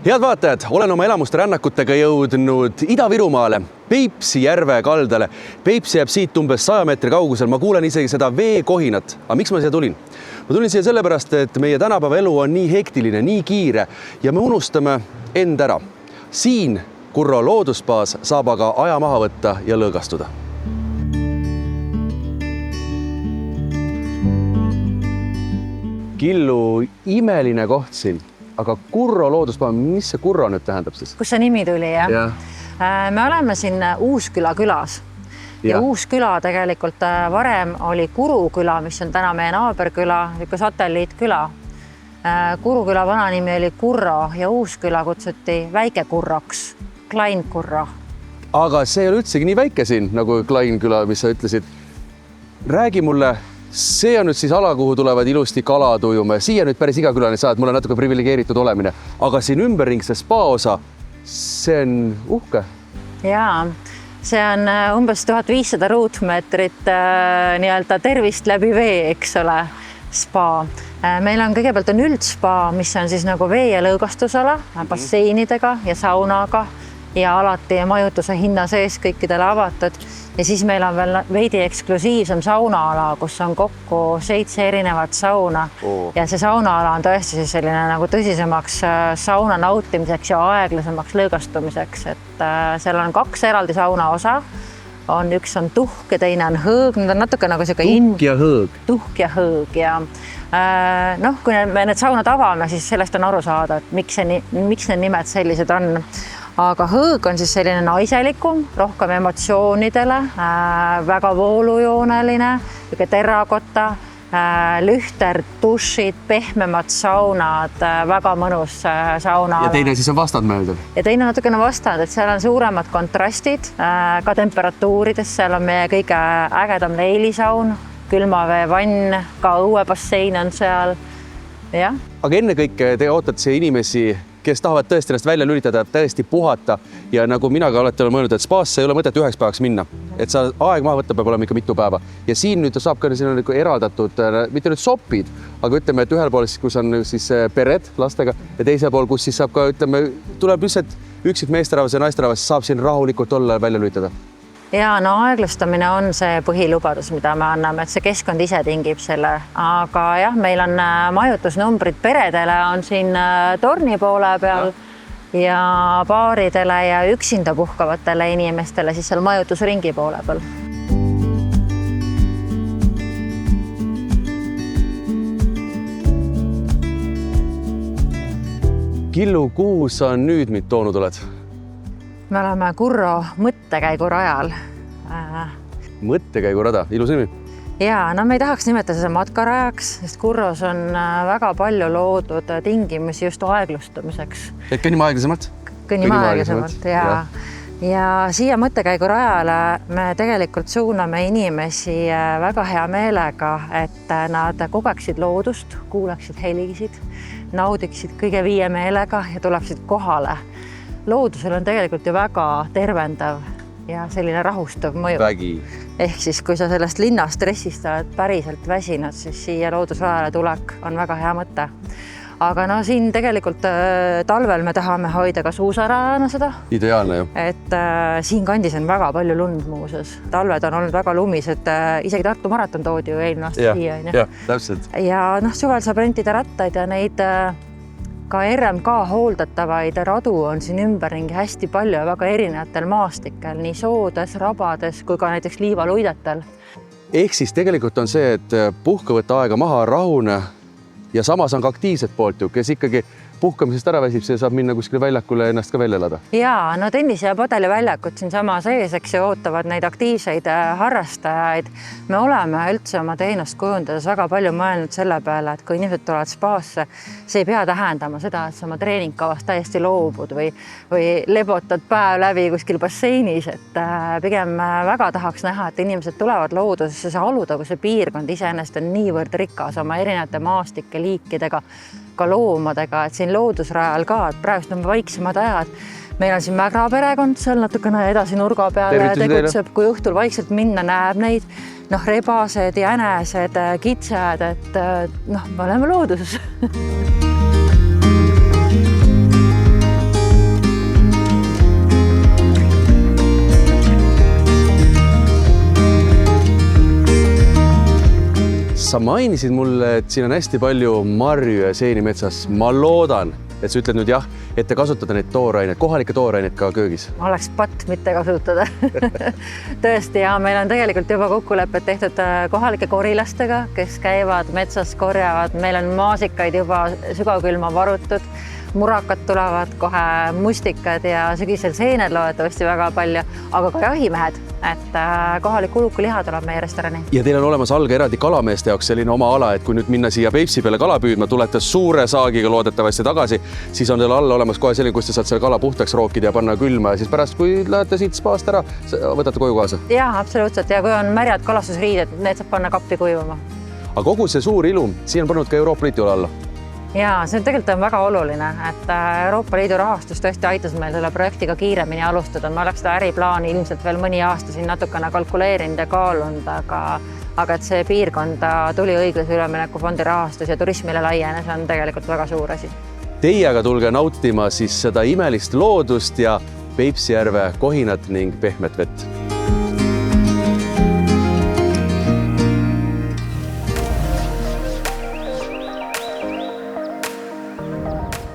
Head vaatajad, olen oma elamuste rännakutega jõudnud Ida-Virumaale, Peipsi järve kaldale. Peipsi jääb siit umbes 100 meetri kaugusel, ma kuulen isegi seda veekohinat. Aga miks ma siia tulin? Ma tulin siia sellepärast, et meie tänapäeva elu on nii hektiline, nii kiire ja me unustame end ära. Siin Kurro looduspaas saab aga aja maha võtta ja lõõgastuda. Killu imeline koht siin. Aga Kurro looduspaas, mis see Kurro nüüd tähendab siis? Kus see nimi tuli, jah? Ja. Me oleme siin Uusküla külas. Ja Uusküla tegelikult varem oli Kuruküla, mis on täna meie naaberküla, üks satelliitküla. Kuruküla vana nimi oli Kurro ja Uusküla kutsuti Väike-Kurroks, Klein-Kurro. Aga see ei ole üldsegi nii väike siin, nagu Klein-Küla, mis sa ütlesid. Räägi mulle, see on nüüd siis ala, kuhu tulevad ilusti kalad ujuma. Siia nüüd päris iga külani saad, mul on natuke privilegeeritud olemine. Aga siin ümberring see spa-osa, see on uhke. Jaa, see on umbes 1500 ruutmeetrit nii-öelda tervist läbi vee, eks ole, spa. Meil on kõigepealt on üldspa, mis on siis nagu vee- ja lõõgastusala, basseinidega ja saunaga ja alati majutuse hinna sees kõikidele avatud. Ja siis meil on veel veidi eksklusiivsem saunaala, kus on kokku 7 erinevat sauna. Ja see saunaala on tõesti siis selline nagu tõsisemaks sauna nautimiseks ja aeglasemaks lõõgastumiseks. Et seal on 2 eraldi sauna osa. Üks on tuhk ja teine on hõõg. Need on natuke nagu tuhk ja hõõg. Tuhk ja hõõg ja kui me need saunad avame, siis sellest on aru saada, et miks need nimed sellised on. Aga hõõg on siis selline naiselikum, rohkem emotsioonidele, väga voolujooneline, terrakotta, lühter, dušid, pehmemad saunad, väga mõnus sauna. Ja teine siis on vastandmöödav? Ja teine natukene vastand, et seal on suuremad kontrastid, ka temperatuurides, seal on meie kõige ägedam leilisaun, külmaveevann, ka õuebassein on seal. Ja. Aga enne kõike te ootate siia inimesi, kes tahavad tõesti ennast välja lülitada, tõesti puhata ja nagu minaga alati olen mõelnud, et spaasse ei ole mõtet 1 päevaks minna. Et sa aeg maha võtta peab olema ikka mitu päeva. Ja siin nüüd saab ka siin nagu eraldatud, mitte nüüd sopid, aga ütleme, et ühel pool, kus on siis pered lastega ja teisel pool, kus siis saab ka, ütleme, tuleb lihtsalt üksik meesterahvas ja naisterahvas saab siin rahulikult olla välja lülitada. Ja no aeglustamine on see põhilubadus, mida me anname, et see keskkond ise tingib selle. Aga jah, meil on majutusnumbrid peredele on siin torni poole peal ja paaridele ja üksinda puhkavatele inimestele siis seal majutusringi poole peal. Killu, kuhu sa nüüd mind toonud oled? Me oleme Kurro mõttekäigu rajal. Mõttekäigu rada, ilus nimi. Ja, no me ei tahaks nimetada seda matkarajaks, sest Kurros on väga palju loodud tingimusi just aeglustamiseks. Et kõnnima aeglasemalt? Kõnnima aeglasemalt, ja siia mõttekäigu rajale me tegelikult suuname inimesi väga hea meelega, et nad kogeksid loodust, kuuleksid helisid, naudiksid kõige viie meelega ja tuleksid kohale. Loodusel on tegelikult ju väga tervendav ja selline rahustav mõju. Vägi. Ehk siis, kui sa sellest linnastressist oled päriselt väsinud, siis siia loodusrajale tulek on väga hea mõte. Aga no siin tegelikult talvel me tahame hoida ka suusarajana seda. Ideaalne ju. Et siin kandis on väga palju lund muuses. Talved on olnud väga lumised, isegi Tartu maraton toodi ju eelmine aasta siia. Ja, täpselt. Ja suvel saab rentida rattaid ja neid ka RMK hooldatavaid radu on siin ümberringi hästi palju ja väga erinevatel maastikel, nii soodes, rabades kui ka näiteks liivaluidetel. Ehk siis tegelikult on see, et puhka võtta aega maha, rahune ja samas on ka aktiivset poolt ju, kes ikkagi puhkamisest ära väsib, see saab minna kuskile väljakule ennast ka välja elada. Jaa, no tennis- ja padeliväljakut siin sama sees, eks ju, ootavad neid aktiivseid harrastajaid. Me oleme üldse oma teenust kujundades väga palju mõelnud selle peale, et kui inimesed tulevad spaasse, see ei pea tähendama seda, et sa oma treeningkavast täiesti loobud või lebotad päev läbi kuskil basseinis. Et pigem väga tahaks näha, et inimesed tulevad loodusesse, see Alutaguse piirkond iseennast on niivõrd rikas oma erinevate maastike liikidega, ka loomadega, et siin loodusrajal ka, et praegust on vaiksemad ajad. Meil on siin Mägra perekond, seal natukene edasi nurga peale tegutseb, kui õhtul vaikselt minna näeb neid, rebased, jänesed, kitsed, et me oleme looduses. sa mainisid mulle, et siin on hästi palju marju ja seeni metsas. Ma loodan, et sa ütled nüüd jah, et te kasutate neid tooraineid, kohalikke tooraineid ka köögis. Oleks patt mitte kasutada. Tõesti, ja meil on tegelikult juba kokkulepped tehtud kohalike korilastega, kes käivad metsas, korjavad. Meil on maasikaid juba sügavkülma varutud. Murakad tulevad kohe, mustikad ja sügisel seened loodetavasti väga palju, aga ka jahimehed, et kohalik ulukuliha tuleb meie restorani. Ja teil on olemas alga eraldi kalameeste jaoks selline oma ala, et kui nüüd minna siia Peipsi peale kala püüdma, tulete suure saagiga loodetavasti tagasi, siis on teil alla olemas kohe selline, kus te saate selle kala puhtaks rookida ja panna külma ja siis pärast, kui lähete siit spaast ära, võtate koju kaasa. Jaa, absoluutselt. Ja kui on märjad kalastusriided, need saab panna kappi kuivama. Aga kogu see suur ilum, siin on pannud ka Euroopa Liidu alla. Jaa, see tegelikult on väga oluline, et Euroopa Liidu rahastus tõesti aitas meil selle projektiga kiiremini alustada. Ma oleks seda äriplaani ilmselt veel mõni aasta siin natukene kalkuleerinud ja kaalunud, aga et see piirkonda tuli õiglase ülemineku fondi rahastus ja turismile laienes on tegelikult väga suur asi. Teie aga tulge nautima siis seda imelist loodust ja Peipsi järve kohinat ning pehmet vett.